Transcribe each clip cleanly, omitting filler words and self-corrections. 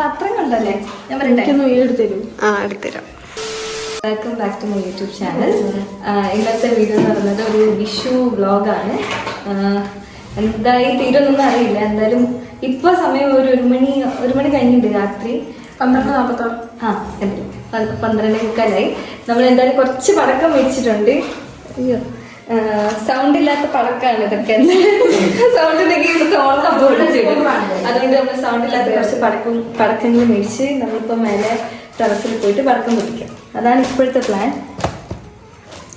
അത്രയും ഉണ്ടല്ലേ? ഞാൻ പറയട്ടെ. എടുത്തരാം. Welcome back to my YouTube channel. ഇന്നത്തെ വീഡിയോ എന്ന് പറയുന്നത് ഒരു വിഷു വ്ളോഗാണ്. എന്തായി തീരുന്നൊന്നും അറിയില്ല. എന്തായാലും ഇപ്പൊ സമയം ഒരു മണി കഴിഞ്ഞിട്ടുണ്ട്. രാത്രി 12:46. 12:45 നമ്മൾ എന്തായാലും കുറച്ച് പടക്കം മേടിച്ചിട്ടുണ്ട്. അയ്യോ, സൗണ്ട് ഇല്ലാത്ത പടക്കാണ് ഇതൊക്കെ. സൗണ്ട് ഉണ്ടെങ്കിൽ അതുകൊണ്ട് നമ്മൾ സൗണ്ട് ഇല്ലാത്ത കുറച്ച് പടക്കങ്ങൾ മേടിച്ച് നമ്മളിപ്പോ മേലെ ടെറസിൽ പോയിട്ട് പടക്കം പൊട്ടിക്കാം. അതാണ് ഇപ്പോഴത്തെ പ്ലാൻ.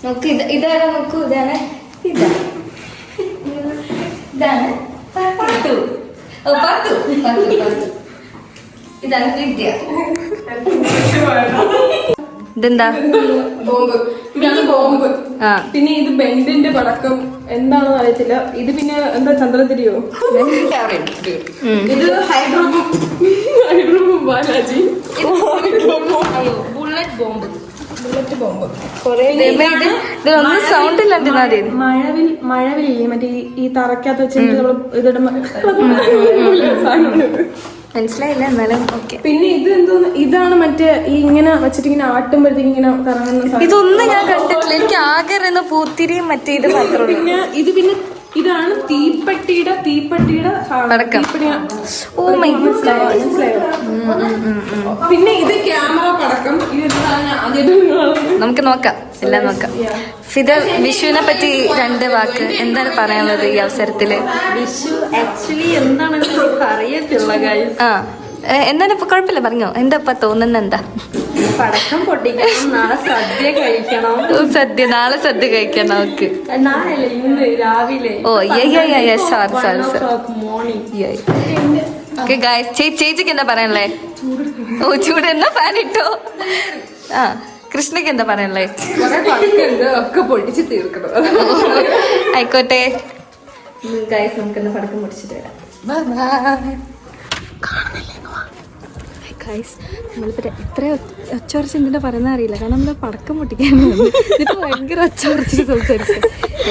നോക്ക്, ഇതാണ് നോക്കൂ, ഇതാണ് പത്തു. ഇതാണ് വിദ്യ. ഇതെന്താ? ബോംബ്. പിന്നെ ഇത് ബെൻഡിന്റെ പടക്കം എന്താണെന്ന് അറിയത്തില്ല. ഇത് പിന്നെ എന്താ, ചന്ദ്രതിരിയോ? ഇത് ഹൈഡ്രോബോം ബാലാജി. Bullet bomb. മഴവില്ലേ മറ്റേ ഈ തറക്കകത്ത് വെച്ചിട്ട് നമ്മള് ഇതിടുമ്പോ മനസ്സിലായില്ല, എന്നാലും ഓക്കെ. പിന്നെ ഇത് എന്തോന്ന്, ഇതാണ് മറ്റേ ഈ ഇങ്ങനെ വെച്ചിട്ട് ഇങ്ങനെ ആട്ടുമ്പോഴത്തേക്ക് ഇങ്ങനെ കറങ്ങുന്ന. ഇതൊന്നും ഞാൻ കണ്ടിട്ടില്ല. എനിക്ക് ആകെ അറിയുന്ന പൂത്തിരിയും മറ്റേ ഇത് മാത്രമേ. പിന്നെ ഇതാണ് തീപ്പെട്ടിയുടെ പടക്കം. Oh my god. പിന്നെ ഇത് ക്യാമറ പടക്കം. നമുക്ക് നോക്കാം, എല്ലാം നോക്കാം. ഫിദ, വിഷുവിനെ പറ്റി 2 വാക്ക് എന്താണ് പറയാനുള്ളത് ഈ അവസരത്തില്? വിഷു ആക്ച്വലി എന്താണെന്ന് അറിയത്തില്ല ഗൈസ്. എന്താണ് ഇപ്പൊ? കുഴപ്പമില്ല, പറഞ്ഞോ. എന്താ ഇപ്പൊ തോന്നുന്നത്? എന്താ? പടക്കം പൊട്ടിക്കണം, നാളെ സദ്യ കഴിക്കണം. നാളെ സദ്യ കഴിക്കണം നമുക്ക്. നാളെ ഇന്ന് രാവിലെ. ഓ മോർണിംഗ്. ചേച്ചിക്ക് എന്താ പറയാനല്ലേ? ഓ, ചൂട് എന്നാ ഫാൻ ഇട്ടോ. കൃഷ്ണക്ക് എന്താ പറയാനല്ലേ? ഒക്കെ പൊട്ടിച്ച് തീർക്കണം. ആയിക്കോട്ടെ ഗൈസ്, നമുക്കെന്നാ പടക്കം പൊട്ടിച്ചിട്ട് വരാം. ഗൈസ്, നമ്മളിപ്പോൾ എത്ര ഒച്ചറച്ച് എന്തിനാ പറയുന്ന അറിയില്ല. കാരണം നമ്മൾ പടക്കം പൊട്ടിക്കാൻ ഇതിപ്പോൾ ഭയങ്കര ഒച്ചറച്ചിട്ട് സംസാരിക്കും.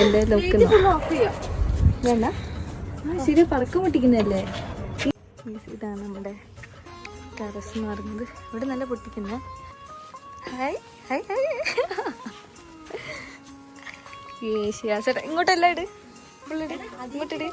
എന്തായാലും നോക്കുന്നു വേണ്ട. ശരി, പടക്കം പൊട്ടിക്കുന്നതല്ലേ. ഇതാണ് നമ്മുടെ ടെറസ് എന്ന് പറയുന്നത്. ഇവിടെ നല്ല പൊട്ടിക്കുന്നത്. Hi hi hi. ചേട്ടാ ഇങ്ങോട്ടല്ല, ഇട് ഇങ്ങോട്ടിട്.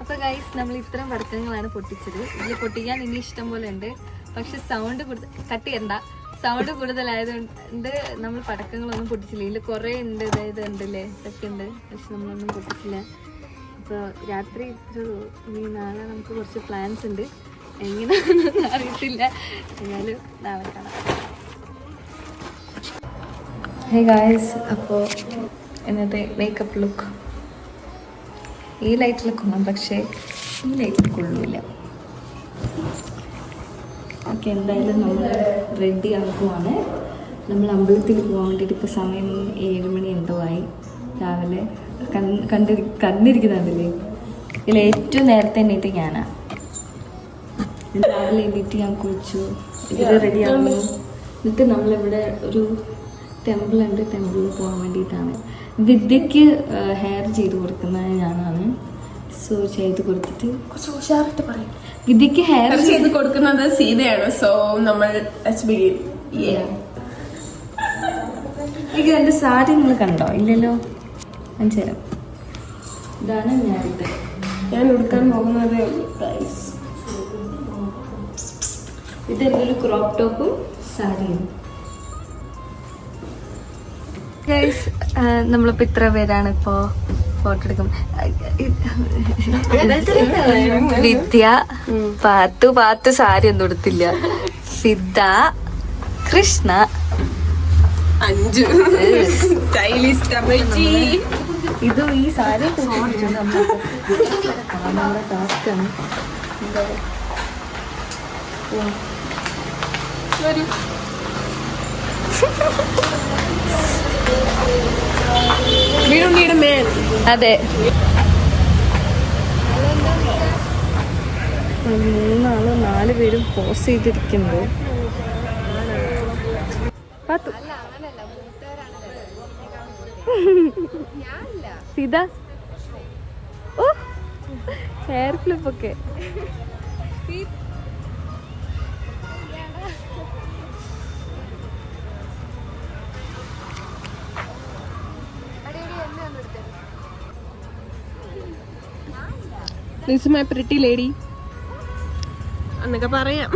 അപ്പോൾ ഗൈസ്, നമ്മൾ ഇത്തരം പടക്കങ്ങളാണ് പൊട്ടിച്ചത്. ഇതിൽ പൊട്ടിക്കാൻ ഇനി ഇഷ്ടം പോലെ ഉണ്ട്. പക്ഷെ സൗണ്ട് കട്ട് ചെയ്യണ്ട. സൗണ്ട് കൂടുതലായതുകൊണ്ട് നമ്മൾ പടക്കങ്ങളൊന്നും പൊട്ടിച്ചില്ല. ഇതിൽ കുറേ ഉണ്ട്, അതായത് ഉണ്ടല്ലേ, ഇതൊക്കെ ഉണ്ട്. പക്ഷെ നമ്മളൊന്നും പൊട്ടിച്ചില്ല. അപ്പോൾ രാത്രി ഇനി നാളെ നമുക്ക് കുറച്ച് പ്ലാൻസ് ഉണ്ട്. എങ്ങനെയാണെന്നൊന്നും അറിയത്തില്ല. എന്നാലും നാളെ കാണാം. ഹേ ഗൈസ്, അപ്പോൾ ഇന്നത്തെ മേക്കപ്പ് ലുക്ക് ഈ ലൈറ്റിൽ കൊള്ളാം, പക്ഷേ ഈ ലൈറ്റിൽ കൊള്ളില്ല. ഓക്കെ, എന്തായാലും നമ്മൾ റെഡി ആക്കുവാണ്. നമ്മൾ അമ്പലത്തിൽ പോകാൻ വേണ്ടിയിട്ട് ഇപ്പോൾ സമയം 7 മണി എന്തോ ആയി. രാവിലെ കണ്ടിരിക്കുന്നതില്ലേ, ഇതിൽ ഏറ്റവും നേരത്തെ എണ്ണീറ്റ് ഞാനാണ്. രാവിലെ എണ്ണീറ്റ് ഞാൻ കുളിച്ചു, ഇതിൽ റെഡി ആകുന്നു. എന്നിട്ട് നമ്മളിവിടെ ഒരു ടെമ്പിൾ ഉണ്ട്, ടെമ്പിളിൽ പോകാൻ വേണ്ടിയിട്ടാണ്. വിദ്യക്ക് ഹെയർ ചെയ്ത് കൊടുക്കുന്നത് ഞാനാണ്. സോ ചെയ്ത് കൊടുത്തിട്ട് കുറച്ച് ഉഷാറായിട്ട് പറയും. വിദ്യക്ക് ഹെയർ ചെയ്ത് കൊടുക്കുന്നത് സീതയാണ്. സോ നമ്മൾ എൻ്റെ സാരി നിങ്ങൾ കണ്ടോ? ഇല്ലല്ലോ, മനസ്സിലാവും. ഇതാണ് ഞാൻ ഞാൻ ഉടുക്കാൻ പോകുന്നതേ ഉള്ളൂ ഗൈസ്. ഇതൊരു ക്രോപ്പ് ടോപ്പും സാരിയും. ഗൈസ് നമ്മളിപ്പോ ഇത്ര പേരാണ് ഇപ്പോ ഫോട്ടോ എടുക്കും. വിദ്യ, പാത്തു സാരി ഒന്നും എടുത്തില്ല, സിദ്ധ, കൃഷ്ണ, 5 സ്റ്റൈലിസ്റ്റ് അമ്മച്ചി. ഇത് ഈ സാരി നമ്മുടെ ടാസ്ക്കാണ്. അതെ, 4 പേരും പോസ് ചെയ്തിരിക്കുമ്പോൾ ഇതാ ഓ hair ക്ലിപ്പൊക്കെ. This is my pretty lady. എന്നൊക്കെ പറയാം.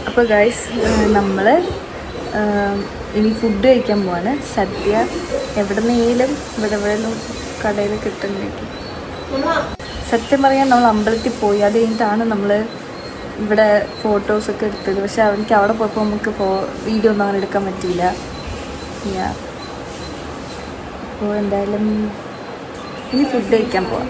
അപ്പോൾ ഗൈസ് നമ്മള് ഇനി ഫുഡ് കഴിക്കാൻ പോവാണ്. സദ്യ എവിടെന്നെങ്കിലും ഇവിടെ കടയിൽ കിട്ടുന്നുണ്ട്. സത്യം പറയാൻ നമ്മൾ അമ്പലത്തിൽ പോയി, അത് കഴിഞ്ഞിട്ടാണ് നമ്മൾ ഇവിടെ ഫോട്ടോസൊക്കെ എടുത്തത്. പക്ഷെ എനിക്ക് അവിടെ പോയപ്പോൾ നമുക്ക് വീഡിയോ ഒന്നും അങ്ങനെ എടുക്കാൻ പറ്റിയില്ല. അപ്പോൾ എന്തായാലും ഇനി ഫുഡ് കഴിക്കാൻ പോവാം.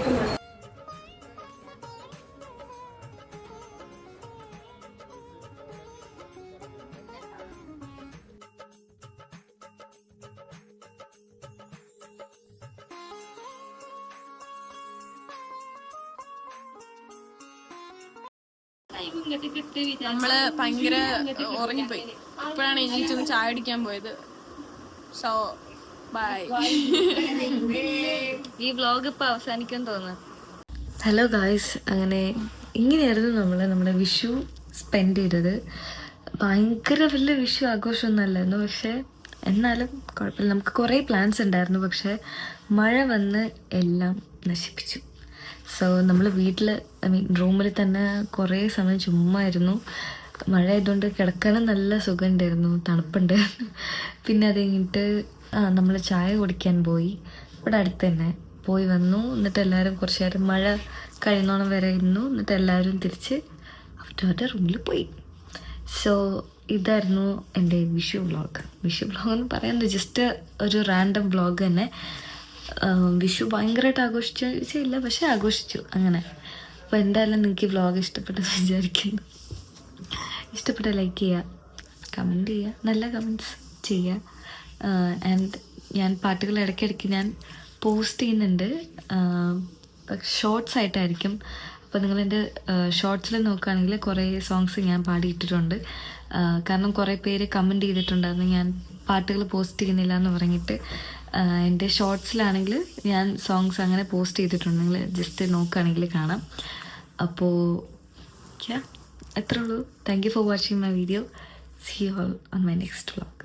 നമ്മള് ഭയങ്കര ഉറങ്ങിപ്പോയി. ഇപ്പോഴാണ് എണീറ്റൊന്ന് ചായ അടിക്കാൻ പോയത്. So by. ഈ വ്ലോഗ് ഇപ്പൊ അവസാനിക്കാൻ തോന്നുന്നു. ഹലോ ഗായ്സ്, അങ്ങനെ ഇങ്ങനെയായിരുന്നു നമ്മുടെ വിഷു സ്പെൻഡ് ചെയ്തത്. ഭയങ്കര വലിയ വിഷു ആഘോഷമൊന്നും അല്ലായിരുന്നു, പക്ഷെ എന്നാലും കുഴപ്പമില്ല. നമുക്ക് കുറേ പ്ലാൻസ് ഉണ്ടായിരുന്നു, പക്ഷെ മഴ വന്ന് എല്ലാം നശിപ്പിച്ചു. സോ നമ്മൾ വീട്ടിൽ റൂമിൽ തന്നെ കുറേ സമയം ചുമ്മായിരുന്നു. മഴ ആയതുകൊണ്ട് കിടക്കാനും നല്ല സുഖമുണ്ടായിരുന്നു, തണുപ്പുണ്ട്. പിന്നെ അത് കഴിഞ്ഞിട്ട് നമ്മൾ ചായ കുടിക്കാൻ പോയി. ഇവിടെ അടുത്ത് തന്നെ പോയി വന്നു. എന്നിട്ട് എല്ലാവരും കുറച്ച് നേരം മഴ കഴിയുന്നോളം വരെ ഇരുന്നു. എന്നിട്ട് എല്ലാവരും തിരിച്ച് അവരുടെ റൂമിൽ പോയി. സോ ഇതായിരുന്നു എൻ്റെ വിഷു വ്ളോഗ്. വിഷു വ്ളോഗ് എന്ന് പറയുന്നത് ജസ്റ്റ് ഒരു റാൻഡം വ്ളോഗ് തന്നെ. വിഷു ഭയങ്കരമായിട്ട് ആഘോഷിച്ചില്ല, പക്ഷെ ആഘോഷിച്ചു അങ്ങനെ. അപ്പോൾ എന്തായാലും നിങ്ങൾക്ക് ഈ വ്ളോഗ് ഇഷ്ടപ്പെട്ടെന്ന് വിചാരിക്കുന്നു. ഇഷ്ടപ്പെട്ട ലൈക്ക് ചെയ്യുക, കമൻറ്റ് ചെയ്യുക, നല്ല കമൻറ്റ്സ് ചെയ്യുക. ആൻഡ് ഞാൻ പാട്ടുകൾ ഇടയ്ക്കിടയ്ക്ക് ഞാൻ പോസ്റ്റ് ചെയ്യുന്നുണ്ട്, ഷോർട്സ് ആയിട്ടായിരിക്കും. അപ്പോൾ നിങ്ങളെൻ്റെ ഷോർട്സിൽ നോക്കുകയാണെങ്കിൽ കുറേ സോങ്സ് ഞാൻ പാടിയിട്ടിട്ടുണ്ട്. കാരണം കുറേ പേര് കമൻറ്റ് ചെയ്തിട്ടുണ്ടായിരുന്നു ഞാൻ പാട്ടുകൾ പോസ്റ്റ് ചെയ്യുന്നില്ല എന്ന് പറഞ്ഞിട്ട്. എൻ്റെ ഷോർട്സിലാണെങ്കിൽ ഞാൻ സോങ്സ് അങ്ങനെ പോസ്റ്റ് ചെയ്തിട്ടുണ്ട്, നിങ്ങൾ ജസ്റ്റ് നോക്കുകയാണെങ്കിൽ കാണാം. അപ്പോൾ എത്രേ ഉള്ളൂ. Thank you for watching my video. See you all on my next vlog.